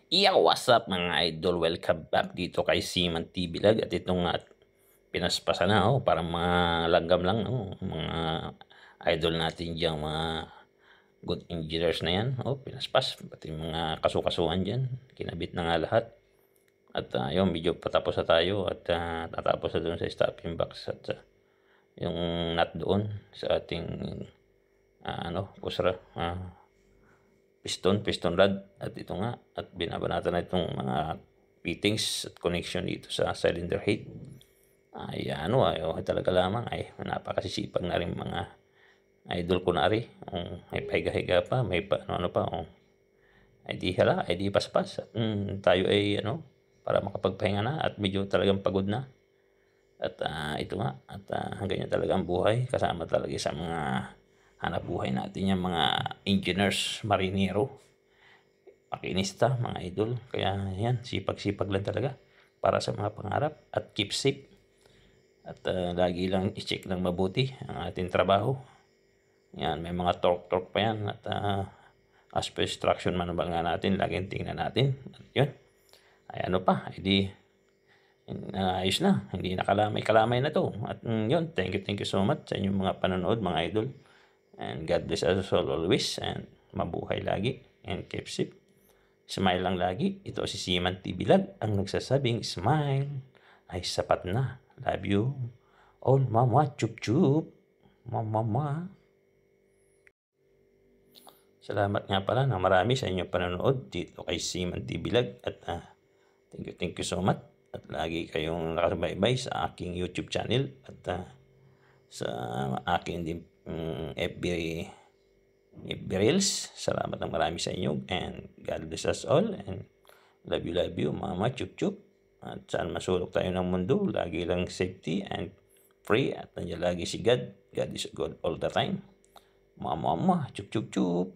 Yo, what's up mga idol? Welcome back dito kay Seaman TV Vlog at ito nga pinaspasan na parang mga langgam lang mga idol natin diyan mga good engineers na yan pinaspas pati mga kasukasuhan diyan kinabit na nga lahat at yun medyo patapos na tayo at tatapos na doon sa stopping box at yung nut doon sa ating pusra piston rod at ito nga at binabanatan na itong mga fittings at connection dito sa cylinder head ay talaga lamang ay napakasisipag na rin mga idol ko na rin may pahiga-higa pa may ano pa ay di paspas at tayo ay para makapagpahinga na at medyo talagang pagod na at ito nga at ganyan talaga ang buhay kasama talaga sa mga hanap buhay natin yung mga engineers, marinero, makinista, mga idol. Kaya yan, sipag-sipag lang talaga para sa mga pangarap at keep safe. At lagi lang i-check lang mabuti ang ating trabaho. Yan, may mga torque pa yan at as per instruction manual nga natin, laging tingnan natin. At yun, ay ayos na, hindi na kalamay na to. At yun, thank you so much sa inyong mga panonood, mga idol. And God bless us all always and mabuhay lagi and keep safe. Smile lang lagi. Ito si Seaman TV Vlog ang nagsasabing smile ay sapat na. Love you all, mama. Chup chup. Mama. Salamat nga pala na marami sa inyong panonood dito kay Seaman TV Vlog at thank you so much at lagi kayong nakasubaybay sa aking YouTube channel at sa aking din FB Reels. Salamat ng marami sa inyo and God bless us all and love you mama chup chup at saan masulok tayo ng mundo lagi lang safety and free at nandiyan lagi si God is good all the time mama chup chup chup.